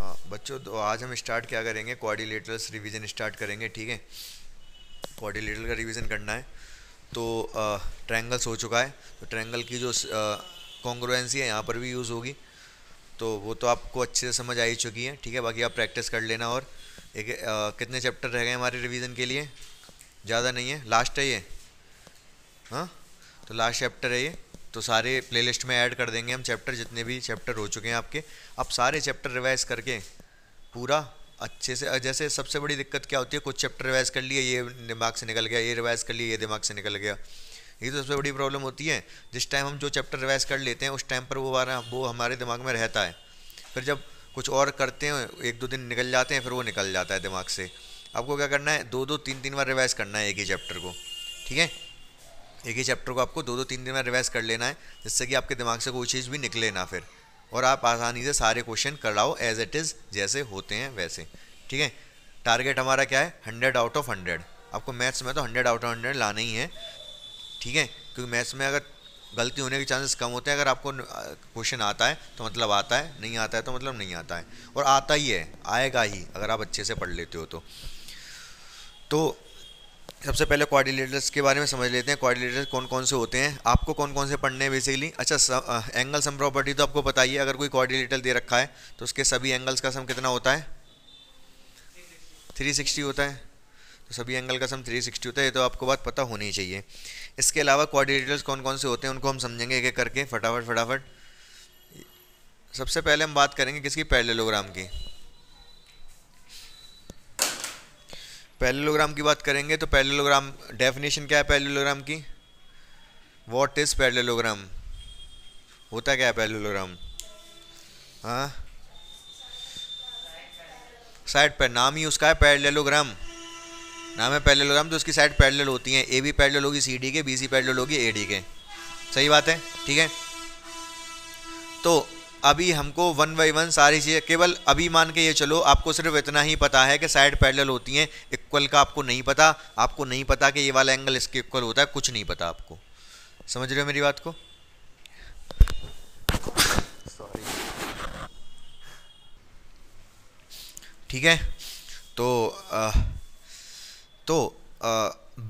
बच्चों, तो आज हम स्टार्ट क्या करेंगे, क्वाड्रिलेटरल्स रिवीजन स्टार्ट करेंगे। ठीक है, क्वाड्रिलेटरल का रिवीजन करना है। तो ट्रायंगल्स हो चुका है, तो ट्रायंगल की जो कॉन्ग्रुएंसी है यहाँ पर भी यूज़ होगी, तो वो तो आपको अच्छे से समझ आ ही चुकी है। ठीक है, बाकी आप प्रैक्टिस कर लेना। और एक कितने चैप्टर रह गए हमारे रिवीजन के लिए? ज़्यादा नहीं है, लास्ट है ये। हाँ, तो लास्ट चैप्टर है ये, तो सारे प्लेलिस्ट में ऐड कर देंगे हम चैप्टर, जितने भी चैप्टर हो चुके हैं आपके। आप सारे चैप्टर रिवाइज करके पूरा अच्छे से, जैसे सबसे बड़ी दिक्कत क्या होती है, कुछ चैप्टर रिवाइज कर लिए, ये दिमाग से निकल गया, ये रिवाइज कर लिए, ये दिमाग से निकल गया। ये तो सबसे बड़ी प्रॉब्लम होती है। जिस टाइम हम जो चैप्टर रिवाइज कर लेते हैं उस टाइम पर वो हमारे दिमाग में रहता है, फिर जब कुछ और करते हैं, एक दो दिन निकल जाते हैं, फिर वो निकल जाता है दिमाग से। आपको क्या करना है, दो दो तीन तीन बार रिवाइज करना है एक ही चैप्टर को। ठीक है, एक ही चैप्टर को आपको दो दो तीन दिन में रिवाइज कर लेना है, जिससे कि आपके दिमाग से कोई चीज़ भी निकले ना फिर, और आप आसानी से सारे क्वेश्चन कराओ एज इट इज़, जैसे होते हैं वैसे। ठीक है, टारगेट हमारा क्या है, 100 आउट ऑफ 100। आपको मैथ्स में तो 100 आउट ऑफ 100 लाना ही है। ठीक है, क्योंकि मैथ्स में अगर गलती होने के चांसेस कम होते हैं, अगर आपको क्वेश्चन आता है तो मतलब आता है, नहीं आता है तो मतलब नहीं आता है, और आता ही है, आएगा ही अगर आप अच्छे से पढ़ लेते हो तो सबसे पहले क्वाड्रिलेटरल्स के बारे में समझ लेते हैं। क्वाड्रिलेटरल्स कौन कौन से होते हैं, आपको कौन कौन से पढ़ने हैं बेसिकली। अच्छा, एंगल सम प्रॉपर्टी तो आपको बताइए, अगर कोई क्वाड्रिलेटरल दे रखा है तो उसके सभी एंगल्स का सम कितना होता है? 360 होता है। तो सभी एंगल का सम 360 होता है, ये तो आपको बात पता होनी चाहिए। इसके अलावा क्वाड्रिलेटरल्स कौन कौन से होते हैं उनको हम समझेंगे एक एक करके, फटाफट फटाफट। सबसे पहले हम बात करेंगे किसकी, पैरेललोग्राम की। पैरेललोग्राम की बात करेंगे तो पैरेललोग्राम डेफिनेशन क्या है पैरेललोग्राम की? What is parallelogram? होता क्या है पैरेललोग्राम? हाँ, साइड पर, नाम ही उसका है पैरेललोग्राम, नाम है पैरेललोग्राम, तो उसकी साइड पैरेलल होती हैं। ए बी पैरेलल होगी सी डी के, बी सी पैरेलल होगी ए डी के। सही बात है, ठीक है। तो अभी हमको वन बाई वन सारी चीज़ें, केवल अभी मान के ये चलो आपको सिर्फ इतना ही पता है कि साइड पैरेलल होती हैं, इक्वल का आपको नहीं पता। आपको नहीं पता कि ये वाला एंगल इसके इक्वल होता है, कुछ नहीं पता आपको। समझ रहे हो मेरी बात को? सॉरी। ठीक है, तो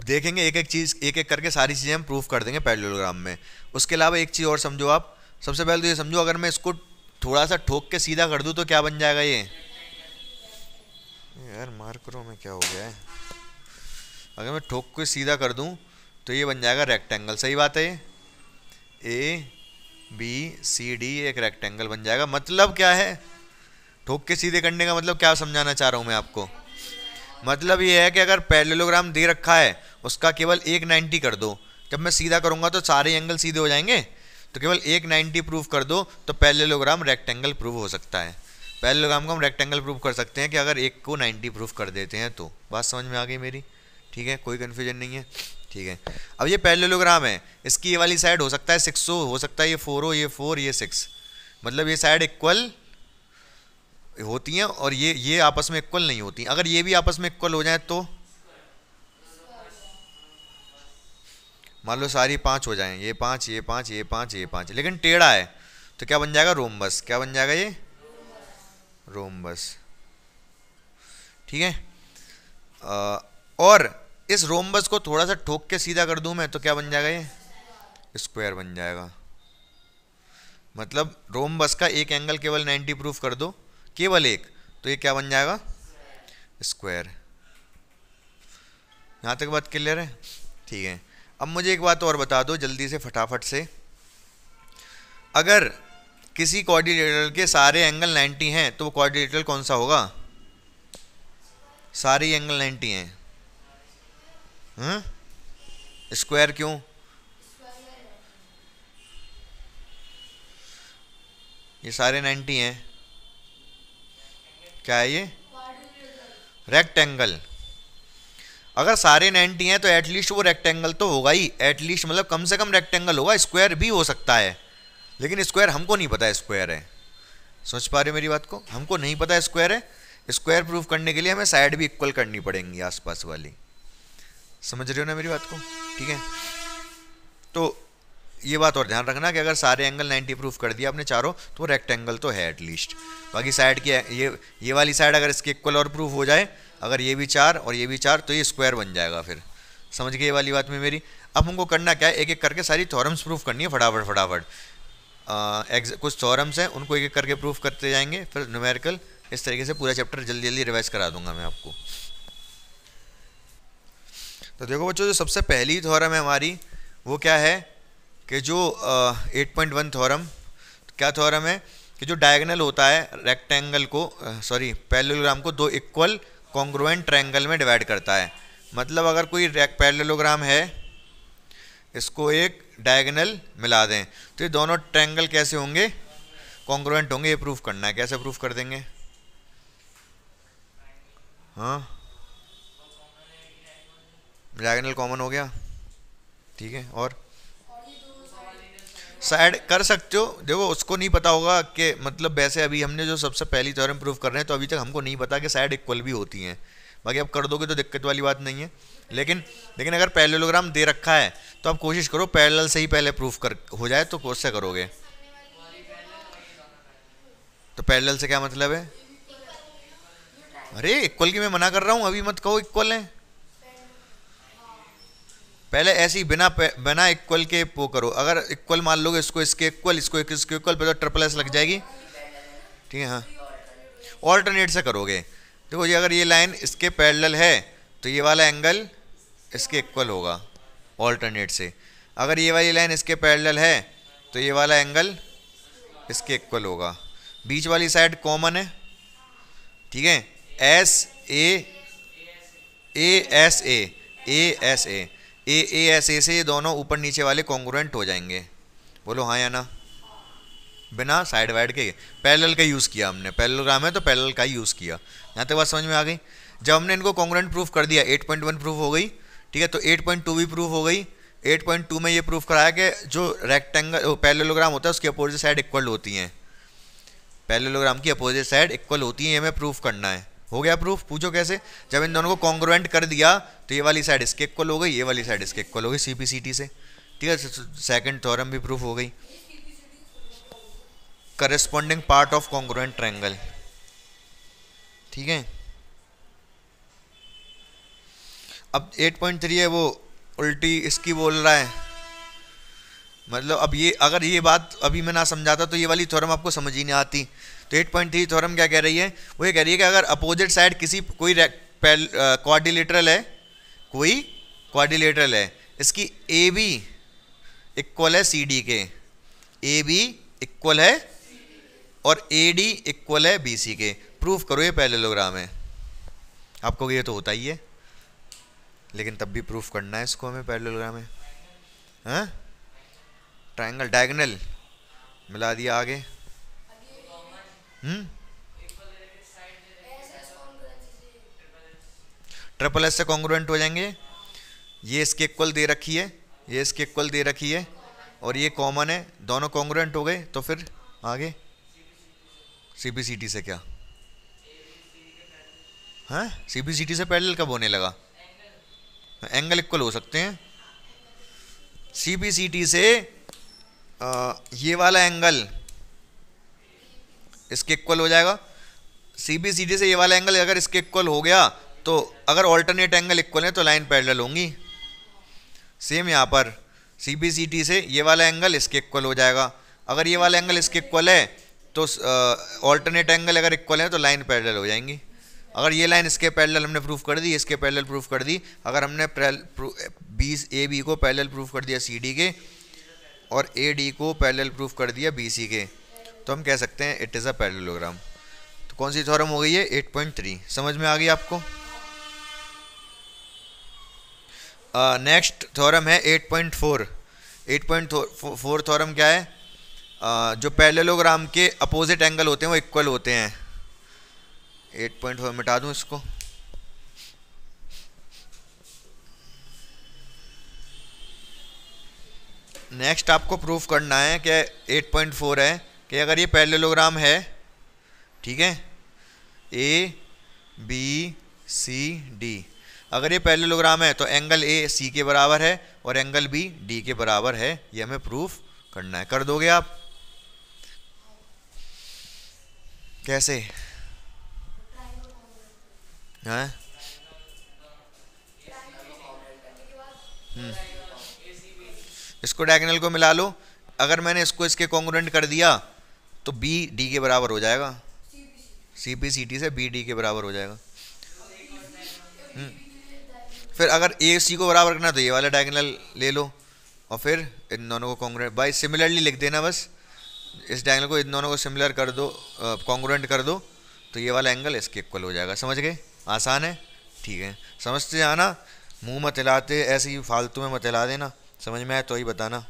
देखेंगे एक एक चीज़, एक एक करके सारी चीज़ें हम प्रूफ कर देंगे पैरेललोग्राम में। उसके अलावा एक चीज़ और समझो आप, सबसे पहले तो ये समझो, अगर मैं इसको थोड़ा सा ठोक के सीधा कर दूं तो क्या बन जाएगा ये? यार मार्करों में क्या हो गया है? अगर मैं ठोक के सीधा कर दूं तो ये बन जाएगा रेक्टेंगल। सही बात है, ये ए बी सी डी एक रेक्टेंगल बन जाएगा। मतलब क्या है ठोक के सीधे करने का, मतलब क्या समझाना चाह रहा हूं मैं आपको? मतलब ये है कि अगर पैरेललोग्राम दे रखा है उसका केवल एक 90 कर दो, जब मैं सीधा करूंगा तो सारे एंगल सीधे हो जाएंगे, तो केवल एक 90 प्रूव कर दो तो पैरेललोग्राम रेक्टेंगल प्रूव हो सकता है। पैरेललोग्राम को हम रेक्टेंगल प्रूव कर सकते हैं कि अगर एक को 90 प्रूव कर देते हैं तो। बात समझ में आ गई मेरी? ठीक है, कोई कन्फ्यूजन नहीं है? ठीक है, अब ये पैरेललोग्राम है, इसकी ये वाली साइड हो सकता है 6 हो सकता है ये 4 हो, ये 4 ये 6, मतलब ये साइड इक्वल होती हैं, और ये आपस में इक्वल नहीं होती। अगर ये भी आपस में इक्वल हो जाए तो मान लो सारी 5 हो जाएं, ये 5 ये 5 ये 5 ये 5, लेकिन टेढ़ा है तो क्या बन जाएगा? रोम्बस। क्या बन जाएगा ये? रोम्बस। ठीक है, और इस रोम्बस को थोड़ा सा ठोक के सीधा कर दूं मैं तो क्या बन जाएगा? ये स्क्वायर बन जाएगा। मतलब रोम्बस का एक एंगल केवल 90 प्रूफ कर दो, केवल एक, तो ये क्या बन जाएगा? स्क्वायर। यहाँ तक बात क्लियर है? ठीक है, अब मुझे एक बात और बता दो जल्दी से फटाफट से। अगर किसी क्वाड्रिलेटरल के सारे एंगल 90 हैं तो वो क्वाड्रिलेटरल कौन सा होगा? सारे एंगल 90 हैं। स्क्वायर क्यों? ये सारे 90 हैं, क्या है ये? रेक्टेंगल। अगर सारे 90 हैं तो एटलीस्ट वो रेक्टेंगल तो होगा ही, एटलीस्ट मतलब कम से कम रेक्टेंगल होगा। स्क्वायर भी हो सकता है, लेकिन स्क्वायर हमको नहीं पता है स्क्वायर है। सोच पा रहे हो मेरी बात को? हमको नहीं पता है स्क्वायर है। स्क्वायर प्रूफ करने के लिए हमें साइड भी इक्वल करनी पड़ेंगी आसपास वाली। समझ रहे हो ना मेरी बात को? ठीक है, तो ये बात और ध्यान रखना कि अगर सारे एंगल 90 प्रूफ कर दिया आपने चारों, तो रेक्टेंगल तो है एटलीस्ट। बाकी साइड की ये वाली साइड अगर इसके इक्वल और प्रूफ हो जाए, अगर ये भी 4 और ये भी 4, तो ये स्क्वायर बन जाएगा। फिर समझ गए ये वाली बात में मेरी। अब हमको करना क्या है, एक एक करके सारी थ्योरम्स प्रूफ करनी है फटाफट फटाफट। कुछ थ्योरम्स हैं उनको एक एक करके प्रूफ करते जाएंगे, फिर न्यूमेरिकल। इस तरीके से पूरा चैप्टर जल्दी जल्दी रिवाइज करा दूंगा मैं आपको। तो देखो बच्चों, जो सबसे पहली थ्योरम है हमारी वो क्या है कि जो 8.1 थ्योरम, क्या थ्योरम है कि जो डायगोनल होता है रेक्टेंगल को, पैरेललोग्राम को दो इक्वल कॉन्ग्रुएंट ट्रायंगल में डिवाइड करता है। मतलब अगर कोई पैरेललोग्राम है, इसको एक डायगोनल मिला दें, तो ये दोनों ट्रायंगल कैसे होंगे, कॉन्ग्रुएंट होंगे। ये प्रूफ करना है। कैसे प्रूफ कर देंगे? हाँ, डायगोनल कॉमन हो गया, ठीक है। और साइड कर सकते हो। देखो उसको नहीं पता होगा कि मतलब वैसे अभी हमने जो सबसे पहली थ्योरम प्रूफ कर रहे हैं, तो अभी तक हमको नहीं पता कि साइड इक्वल भी होती हैं। बाकी आप कर दोगे तो दिक्कत वाली बात नहीं है। लेकिन अगर पैरेललोग्राम दे रखा है तो आप कोशिश करो पैरेलल से ही पहले प्रूफ कर हो जाए। तो कैसे करोगे? तो पैरेलल से क्या मतलब है? अरे इक्वल की मैं मना कर रहा हूँ, अभी मत कहो इक्वल है। पहले ऐसे ही बिना इक्वल के वो करो। अगर इक्वल मान लोगे, इसको इसके इक्वल, इसको इसके इक्वल, पे तो ट्रिपल एस लग जाएगी, ठीक है। हाँ, ऑल्टरनेट से करोगे। देखो जी, अगर ये लाइन इसके पैरेलल है तो ये वाला एंगल इसके इक्वल होगा ऑल्टरनेट से। अगर ये वाली लाइन इसके पैरेलल है तो ये वाला एंगल इसके इक्वल होगा। बीच वाली साइड कॉमन है, ठीक है। S A S A S A से ये दोनों ऊपर नीचे वाले कॉन्ग्रुएंट हो जाएंगे। बोलो हाँ या ना? बिना साइड वाइड के पैरेलल का यूज़ किया हमने। पैरेललोग्राम है तो पैरेलल का ही यूज़ किया। यहाँ तक बात समझ में आ गई? जब हमने इनको कॉन्ग्रुएंट प्रूफ कर दिया, 8.1 प्रूफ हो गई, ठीक है। तो 8.2 भी प्रूफ हो गई। 8.2 में ये प्रूफ कराया कि जो रेक्टेंगल पैरेललोग्राम होता है उसकी अपोजिट साइड इक्वल होती हैं। पैरेललोग्राम की अपोजिट साइड इक्वल होती है, ये हमें प्रूफ करना है। हो गया प्रूफ? पूछो कैसे? जब इन दोनों को कॉन्ग्रुएंट कर दिया तो ये वाली साइड इसके इक्वल हो गई, ये वाली साइड इसके इक्वल हो गई सीपीसीटी से, ठीक है। सेकंड थ्योरम भी प्रूफ हो गई। Corresponding part of congruent triangle, ठीक है। अब 8.3 है, वो उल्टी इसकी बोल रहा है। मतलब अब ये अगर ये बात अभी मैं ना समझाता तो ये वाली थ्योरम आपको समझ ही नहीं आती। तो 8.3 थ्योरम क्या कह रही है? वो ये कह रही है कि अगर अपोजिट साइड कोई क्वाड्रिलेटरल है, कोई क्वाड्रिलेटरल है, इसकी ए बी इक्वल है सी डी के, ए बी इक्वल है और ए डी इक्वल है बी सी के, प्रूफ करो ये पैरेललोग्राम है। आपको ये तो होता ही है, लेकिन तब भी प्रूफ करना है इसको हमें पैरेललोग्राम है। हाँ, ट्रायंगल डायगोनल मिला दिया आगे। ट्रिपल एस से कॉन्ग्रुएंट हो जाएंगे। ये इसके इक्वल दे रखी है, ये इसके इक्वल दे रखी है, और ये कॉमन है, दोनों कॉन्ग्रुएंट हो गए। तो फिर आगे सीपीसीटी से क्या? हाँ, सीपीसीटी से पैरेलल कब होने लगा? एंगल इक्वल हो सकते हैं। सीपीसीटी से ये वाला एंगल इसके इक्वल हो जाएगा। सीपीसीटी से ये वाला एंगल अगर इसके इक्वल हो गया तो अगर ऑल्टरनेट एंगल इक्वल है तो लाइन पैरेलल होंगी। सेम यहाँ पर सीपीसीटी से ये वाला एंगल इसके इक्वल हो जाएगा। अगर ये वाला एंगल इसके इक्वल है तो ऑल्टरनेट एंगल अगर इक्वल है तो लाइन पैरेलल हो जाएंगी। अगर ये लाइन इसके पैरेलल हमने प्रूफ कर दी, इसके पैरेलल प्रूफ कर दी, अगर हमने ए बी को पैरेलल प्रूफ कर दिया सी डी के, और ए डी को पैरेलल प्रूफ कर दिया बी सी के, तो हम कह सकते हैं इट इज़ अ पैरेललोग्राम। तो कौन सी थ्योरम हो गई है? 8.3। समझ में आ गई आपको? नेक्स्ट थ्योरम है 8.4। 8.4 थ्योरम क्या है? जो पैरेललोग्राम के अपोजिट एंगल होते हैं वो इक्वल होते हैं। 8.4 मिटा दूं इसको। नेक्स्ट आपको प्रूफ करना है कि 8.4 है कि अगर ये पैरेललोग्राम है, ठीक है, ए बी सी डी, अगर ये पैरेललोग्राम है तो एंगल ए सी के बराबर है और एंगल बी डी के बराबर है, ये हमें प्रूफ करना है। कर दोगे आप? कैसे? हैं? इसको डायगोनल को मिला लो, अगर मैंने इसको इसके कॉन्ग्रुएंट कर दिया तो बी डी के बराबर हो जाएगा, सी पी सी टी से बी डी के बराबर हो जाएगा। फिर अगर ए सी को बराबर करना तो ये वाला डायगोनल ले लो और फिर इन दोनों को कॉन्ग्रुएंट बाय सिमिलरली लिख देना, बस इस डायगोनल को इन दोनों को सिमिलर कर दो, कॉन्ग्रुएंट कर दो, तो ये वाला एंगल इसके इक्वल हो जाएगा। समझ गए? आसान है, ठीक है। समझते जाना, मुंह मत हिलाते, ऐसे ही फालतू में मत हिला देना, समझ में आए तो ही बताना।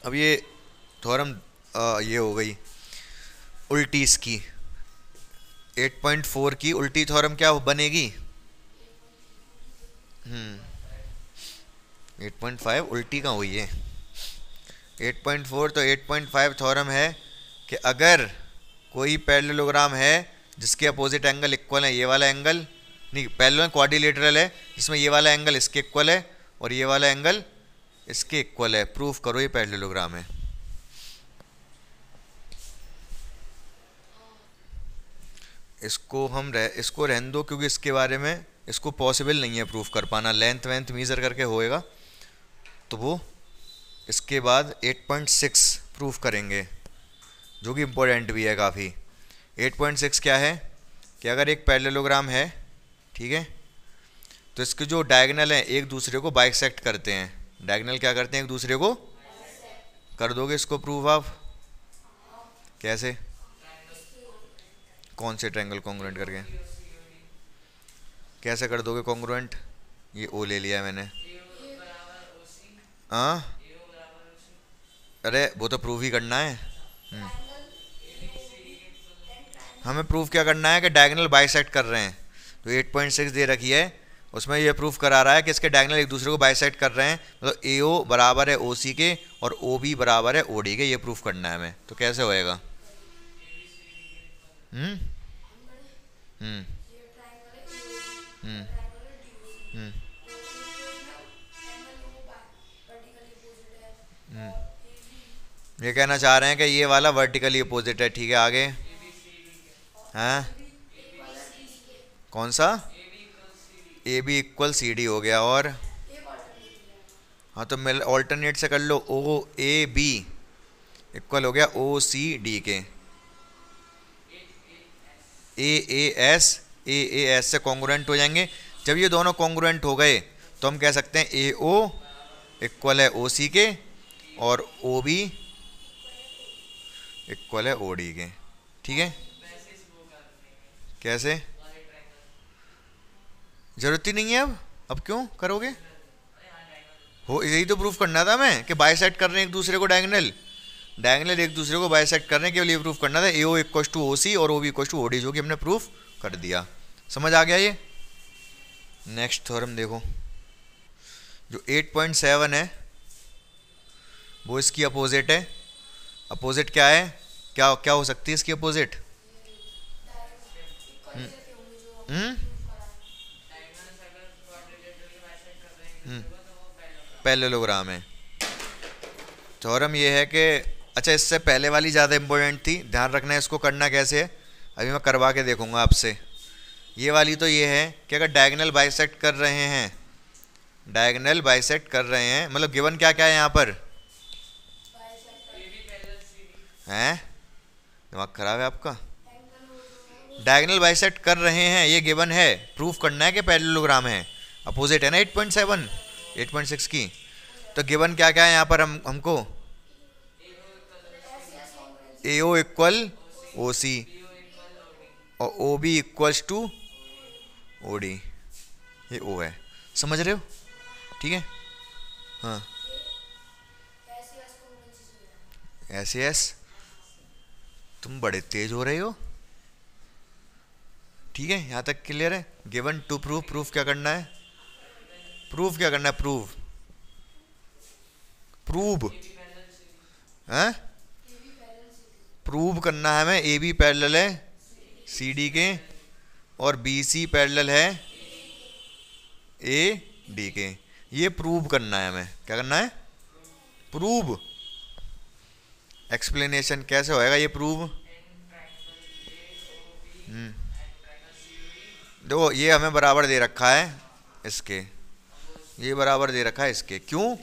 अब ये थ्योरम ये हो गई उल्टी इसकी 8.4 की उल्टी थ्योरम क्या बनेगी? 8.5 उल्टी कहाँ हुई है? 8.4 तो 8.5 थ्योरम है कि अगर कोई पैरेललोग्राम है जिसके अपोजिट एंगल इक्वल है, ये वाला एंगल नहीं, पैरेलल क्वाड्रिलेटरल है जिसमें ये वाला एंगल इसके इक्वल है और ये वाला एंगल इसके इक्वल है, प्रूफ करो ये पैरेललोग्राम है। इसको रहने दो क्योंकि इसके बारे में इसको पॉसिबल नहीं है प्रूफ कर पाना, लेंथ वेंथ मीज़र करके होएगा तो वो इसके बाद 8.6 प्रूफ करेंगे जो कि इम्पोर्टेंट भी है काफ़ी। 8.6 क्या है कि अगर एक पैरेललोग्राम है, ठीक है, तो इसके जो डायगोनल हैं एक दूसरे को बाइसेक्ट करते हैं। डायगोनल क्या करते हैं? एक दूसरे को कर दोगे इसको प्रूफ आप? कैसे? कौन से ट्रायंगल कॉन्ग्रुएंट करके? कैसे कर दोगे कॉन्ग्रुएंट? ये ओ ले लिया है मैंने। हाँ, अरे वो तो प्रूफ ही करना है। हमें प्रूफ क्या करना है कि डायगोनल बाइसेक्ट कर रहे हैं, तो 8.6 दे रखी है, उसमें ये प्रूफ करा रहा है कि इसके डायगोनल एक दूसरे को बाइसेक्ट कर रहे हैं, मतलब ए ओ बराबर है ओ सी के और ओ बी बराबर है ओ डी के, ये प्रूफ करना है हमें। तो कैसे होएगा? हम्म हम्म हम्म हम्म ये कहना चाह रहे हैं कि ये वाला वर्टिकली अपोजिट है, ठीक है। आगे हैं? कौन सा? A B equal C D हो गया, और हाँ तो मिल ऑल्टरनेट से कर लो, ओ ए बी इक्वल हो गया ओ सी डी के, ए एस से कॉन्ग्रुएंट हो जाएंगे। जब ये दोनों कॉन्ग्रुएंट हो गए तो हम कह सकते हैं ए ओ इक्वल है ओ सी के और ओ बी इक्वल है ओ डी के, ठीक है। कैसे? जरूरत ही नहीं है अब क्यों करोगे? हो, यही तो प्रूफ करना था मैं कि बाइसेक्ट कर रहे हैं एक दूसरे को, डायगोनल एक दूसरे को बाइसेक्ट करने के लिए प्रूफ करना था ए O equal to O C और O B equal to O D, जो कि हमने प्रूफ कर दिया। समझ आ गया ये? नेक्स्ट थ्योरम देखो, जो 8.7 है वो इसकी अपोजिट है। अपोजिट क्या है? क्या क्या हो सकती है इसकी अपोजिट? पैरेललोग्राम है। थ्योरम ये है कि अच्छा, इससे पहले वाली ज़्यादा इंपॉर्टेंट थी, ध्यान रखना है इसको करना कैसे है, अभी मैं करवा के देखूंगा आपसे। ये वाली तो ये है कि अगर डायगोनल बाइसेक्ट कर रहे हैं, डायगोनल बाइसेक्ट कर रहे हैं, मतलब गिवन क्या क्या है यहाँ पर? हैं? दिमाग खराब है आपका? डायगोनल बाइसेक्ट कर रहे हैं, ये गिवन है, प्रूफ करना है कि पैरेललोग्राम है, अपोजिट है ना 8.7 8.6 की। तो गिवन क्या क्या है यहाँ पर हमको? ए ओ इक्वल ओ सी और O B equals to O D, ये ओ है, समझ रहे हो? ठीक है। हाँ, ऐसे एस, तुम बड़े तेज हो रहे हो, ठीक है। यहाँ तक क्लियर है? गिवन टू प्रूफ, प्रूफ क्या करना है? प्रूफ क्या करना है? प्रूव हैं? प्रूव करना है हमें ए बी पैरेलल है सी डी के और बी सी पैरेलल है ए डी के। ये प्रूव करना है हमें। क्या करना है? प्रूव। एक्सप्लेनेशन कैसे होएगा ये प्रूव? देखो ये हमें बराबर दे रखा है इसके, ये बराबर दे रखा है इसके। क्यों?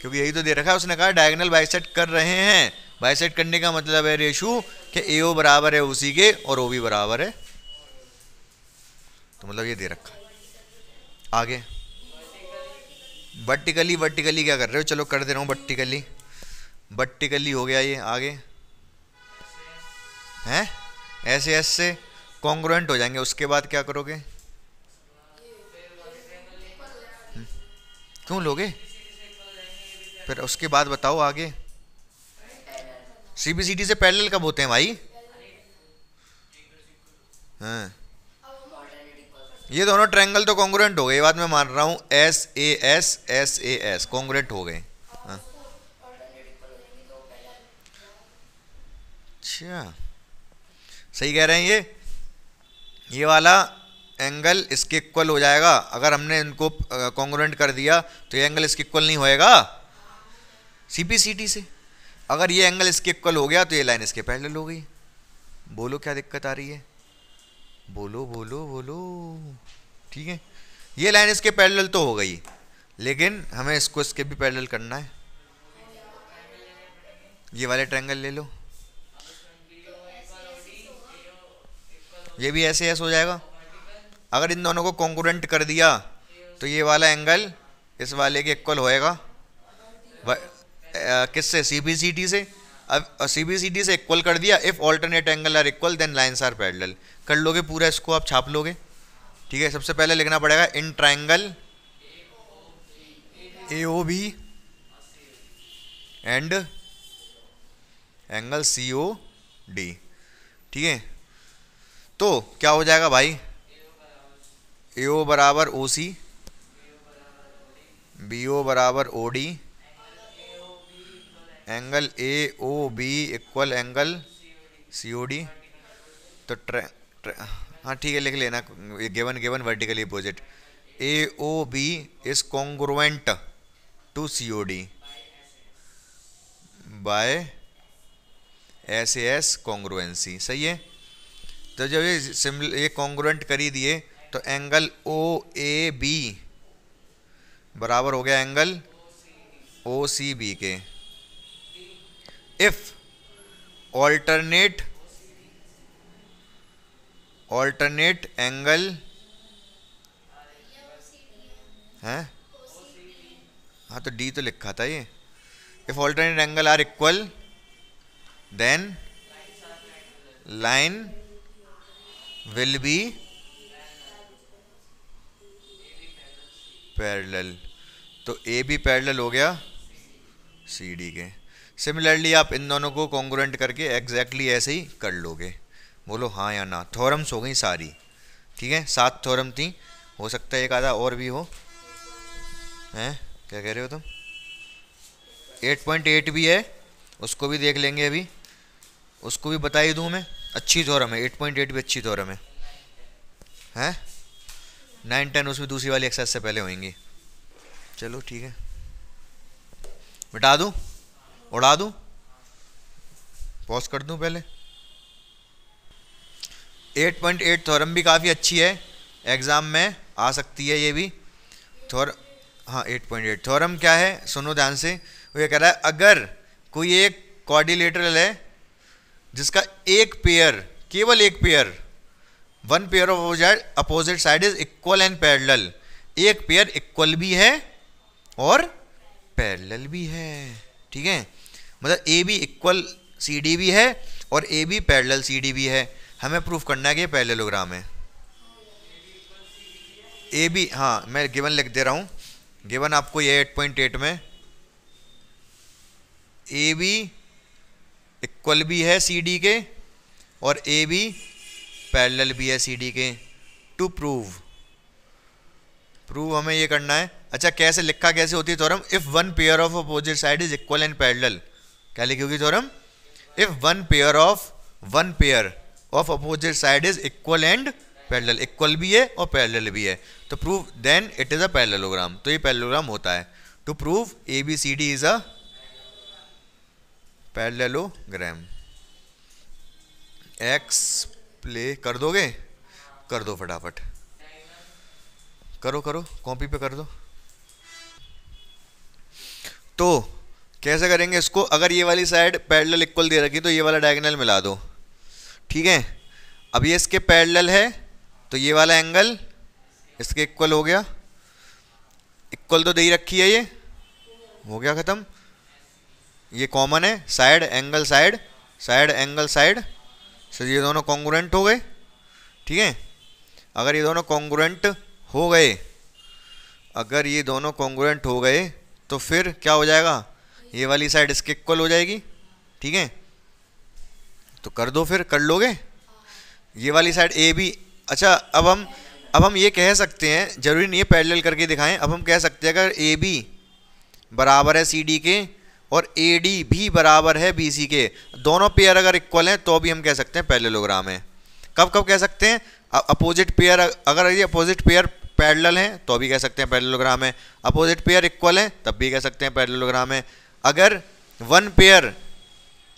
क्योंकि यही तो दे रखा है। उसने कहा डायगोनल बाइसेक्ट कर रहे हैं। बाइसेक्ट करने का मतलब है रेशु कि एओ बराबर है उसी के और ओ भी बराबर है, तो मतलब ये दे रखा है। आगे वर्टिकली, वर्टिकली क्या कर रहे हो? चलो कर दे रहा हूँ वर्टिकली। वर्टिकली हो गया ये। आगे हैं ऐसे ऐसे कॉन्ग्रुएंट हो जाएंगे। उसके बाद क्या करोगे? क्यों लोगे? फिर उसके बाद बताओ आगे। सीबीसीडी से पैरेलल कब होते हैं भाई? हाँ ये दोनों ट्रायंगल तो कॉन्ग्रुएंट हो गए, ये बात मैं मान रहा हूँ। एस ए एस कॉन्ग्रुएंट हो गए। हाँ अच्छा सही कह रहे हैं। ये वाला एंगल इसके इक्वल हो जाएगा। अगर हमने इनको कॉन्ग्रुएंट कर दिया तो ये एंगल इसके इक्वल नहीं होएगा सीपीसीटी से। अगर ये एंगल इसके इक्वल हो गया तो ये लाइन इसके पैरेलल हो गई। बोलो क्या दिक्कत आ रही है? बोलो बोलो बोलो। ठीक है ये लाइन इसके पैरेलल तो हो गई, लेकिन हमें इसको इसके भी पैरेलल करना है। ये वाले ट्रायंगल ले लो, ये भी ऐसे ऐसे हो जाएगा। अगर इन दोनों को कॉन्ग्रुएंट कर दिया तो ये वाला एंगल इस वाले के इक्वल होएगा। किससे? सीबीसीटी से। अब सीबीसीटी से इक्वल कर दिया। If alternate angle are equal then lines are parallel. कर लोगे पूरा इसको, आप छाप लोगे। ठीक है सबसे पहले लिखना पड़ेगा in triangle AOB and angle COD. ठीक है तो क्या हो जाएगा भाई? एओ बराबर ओ सी, बी ओ बराबर O D, angle A O B equal angle C O D. तो हाँ ठीक है लिख लेना। Given given vertically opposite A O B is congruent to C O D by S A S congruency. सही है। तो जब ये कॉन्ग्रुएंट कर ही दिए तो एंगल ओ ए बी बराबर हो गया एंगल ओ सी बी के। इफ ऑल्टरनेट एंगल है, हाँ तो डी तो लिखा था ये। If alternate angle are equal then line will be parallel. तो ए भी पैरेलल हो गया सी डी के। सिमिलरली आप इन दोनों को कॉन्ग्रुएंट करके एग्जैक्टली ऐसे ही कर लोगे। बोलो हाँ या ना। थ्योरम्स हो गई सारी। ठीक है 7 थ्योरम थी, हो सकता है एक आधा और भी हो। हैं क्या कह रहे हो तुम? 8.8 भी है, उसको भी देख लेंगे अभी, उसको भी बता ही दूँ मैं। अच्छी थ्योरम है 8.8 भी अच्छी थ्योरम है। हैं 9, 10 उसमें दूसरी वाली एक्सरसाइज से पहले होंगी। चलो ठीक है मिटा दूँ, उड़ा दूँ, पॉज कर दूँ पहले। 8.8 थ्योरम भी काफ़ी अच्छी है, एग्ज़ाम में आ सकती है ये भी हाँ 8.8 थ्योरम क्या है सुनो ध्यान से। वो ये कह रहा है अगर कोई एक क्वाड्रिलेटरल है जिसका एक पेयर, केवल एक pair, one pair of opposite side is equal and parallel. एक पेयर इक्वल भी है और पैरेलल भी है। ठीक है मतलब A B equal C D भी है और A B parallel C D भी है। हमें प्रूफ करना है कि ये पैरेललोग्राम है। ए बी, हाँ मैं गिवन लिख दे रहा हूँ। गिवन आपको ये 8.8 में ए बी इक्वल भी है सी डी के और ए बी पैरेलल भी है सी डी के। टू प्रूव हमें ये करना है। अच्छा कैसे लिखा कैसे होती है theorem? If one pair of opposite side is equal and parallel. क्या लिखी होगी theorem? If one pair of opposite side is equal and parallel, equal भी है और पैरेलल भी है, तो prove then it is a parallelogram, तो ये पैरेललोग्राम होता है। To prove ABCD is a parallelogram. Explain कर दोगे? कर दो फटाफट, करो करो, कॉपी पे कर दो। तो कैसे करेंगे इसको? अगर ये वाली साइड पैरेलल इक्वल दे रखी तो ये वाला डायगोनल मिला दो, ठीक है। अब ये इसके पैरेलल है तो ये वाला एंगल इसके इक्वल हो गया, इक्वल तो दे ही रखी है, ये हो गया ख़त्म। ये कॉमन है, side angle side, side angle side, so ये दोनों कॉन्ग्रुएंट हो गए, ठीक है। अगर ये दोनों कॉन्ग्रुएंट हो गए, अगर ये दोनों कॉन्ग्रुएंट हो गए तो फिर क्या हो जाएगा? ये वाली साइड इसके इक्वल हो जाएगी, ठीक है। तो कर दो, फिर कर लोगे ये वाली साइड AB। अच्छा, अब हम ये कह सकते हैं, जरूरी नहीं है पैरेलल करके दिखाएं, अब हम कह सकते हैं अगर AB बराबर है CD के और AD भी बराबर है BC के, दोनों पेयर अगर इक्वल हैं तो भी हम कह सकते हैं पैरेललोग्राम है। कब कब कह सकते हैं? अपोजिट पेयर, अगर ये अपोजिट पेयर पैरेलल हैं तो भी कह सकते हैं पैरेललोग्राम है, अपोजिट पेयर इक्वल हैं तब भी कह सकते हैं पैरेललोग्राम है। अगर one pair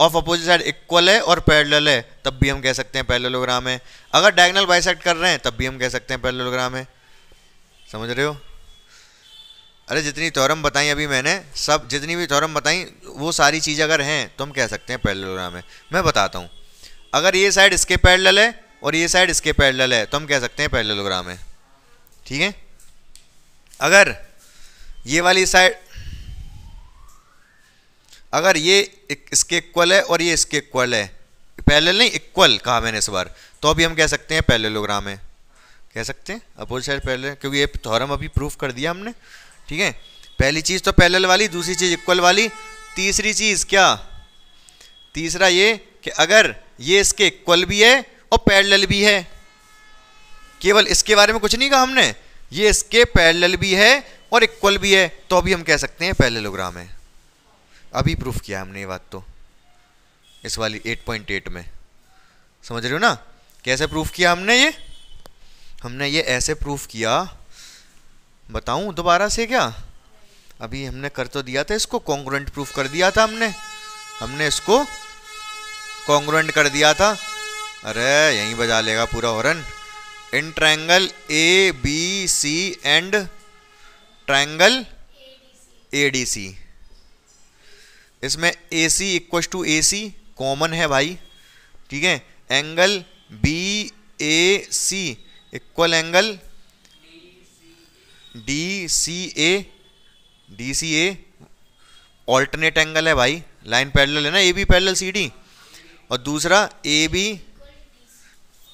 of opposite side equal है और पैरेलल है तब भी हम कह सकते हैं पैरेललोग्राम है। अगर डायगोनल बाइसेक्ट कर रहे हैं तब भी हम कह सकते हैं पैरेललोग्राम है। समझ रहे हो? अरे जितनी थ्योरम बताई अभी मैंने, सब जितनी भी थ्योरम बताई वो सारी चीज़ अगर हैं तो हम कह सकते हैं पैरेललोग्राम है। मैं बताता हूँ, अगर ये साइड इसके पैरेलल है और ये साइड इसके पैरेलल है तो हम कह सकते हैं पैरेललोग्राम है, ठीक है। अगर ये वाली साइड, अगर ये इसके इक्वल है और ये इसके इक्वल है, पैरेलल नहीं इक्वल कहा मैंने इस बार, तो अभी हम कह सकते हैं पैरेललोग्राम है, कह सकते हैं अपोजिट साइड पैरेलल, क्योंकि ये थ्योरम अभी प्रूफ कर दिया हमने, ठीक है। पहली चीज़ तो पैरेलल वाली, दूसरी चीज़ इक्वल वाली, तीसरी चीज़ क्या? तीसरा ये कि अगर ये इसके इक्वल भी है और पैरेलल भी है, केवल इसके बारे में कुछ नहीं कहा हमने, ये इसके पैरेलल भी है और इक्वल भी है तो अभी हम कह सकते हैं पैरेललोग्राम है। अभी प्रूफ किया हमने ये बात, तो इस वाली 8.8 में। समझ रहे हो ना कैसे प्रूफ किया हमने ये? हमने ये ऐसे प्रूफ किया, बताऊं दोबारा से क्या? अभी हमने कर तो दिया था, इसको कॉन्ग्रुएंट प्रूफ कर दिया था हमने इसको कॉन्ग्रुएंट कर दिया था। अरे यहीं बजा लेगा पूरा horn. In triangle ABC and triangle ADC, इसमें AC equal to AC common है भाई, ठीक है। Angle BAC equal angle DCA alternate angle है भाई, लाइन पैरेलल है ना, AB पैरेलल CD, और दूसरा AB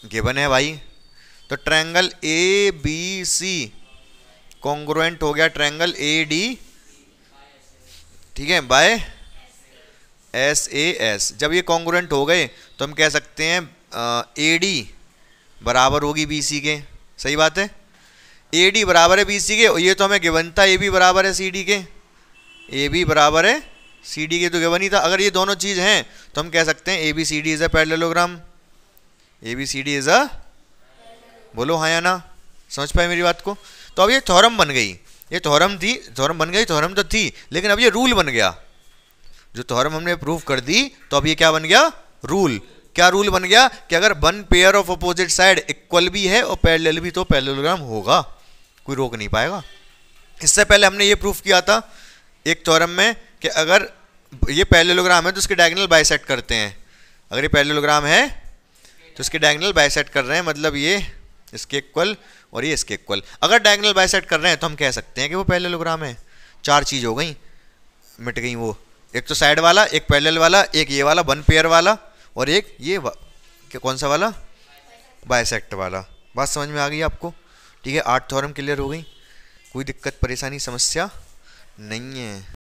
गिवन है भाई। तो ट्रायंगल ABC कॉन्ग्रुएंट हो गया ट्रायंगल AD, ठीक है, बाय SAS। जब ये कॉन्ग्रुएंट हो गए तो हम कह सकते हैं AD बराबर होगी BC के, सही बात है। AD बराबर है BC के, और ये तो हमें गिवन था AB बराबर है CD के, AB बराबर है CD के तो गिवन ही था। अगर ये दोनों चीज़ हैं तो हम कह सकते हैं ABCD is a parallelogram, ABCD is अ, बोलो हाँ या ना, समझ पाए मेरी बात को? तो अब ये थ्योरम बन गई, ये थ्योरम थी, थ्योरम बन गई, थ्योरम तो थी, लेकिन अब ये रूल बन गया। जो थ्योरम हमने प्रूव कर दी तो अब ये क्या बन गया? रूल। क्या रूल बन गया? कि अगर one pair of opposite side equal भी है और पैरेलल भी तो पैरेललोग्राम होगा, कोई रोक नहीं पाएगा। इससे पहले हमने ये प्रूफ किया था एक थ्योरम में कि अगर ये पैरेललोग्राम है तो उसके डायगोनल बाइसेक्ट करते हैं। अगर ये पैरेललोग्राम है तो इसके डायगोनल बाइसेक्ट कर रहे हैं, मतलब ये इसके इक्वल और ये इसके इक्वल। अगर डायगोनल बाइसेक्ट कर रहे हैं तो हम कह सकते हैं कि वो पैरेललोग्राम है। चार चीज़ हो गई, मिट गई वो। एक तो साइड वाला, एक पैरेलल वाला, एक ये वाला वन पेयर वाला, और एक ये कौन सा वाला? बाइसेक्ट वाला। बात समझ में आ गई आपको? ठीक है, 8 थ्योरम क्लियर हो गई, कोई दिक्कत परेशानी समस्या नहीं है।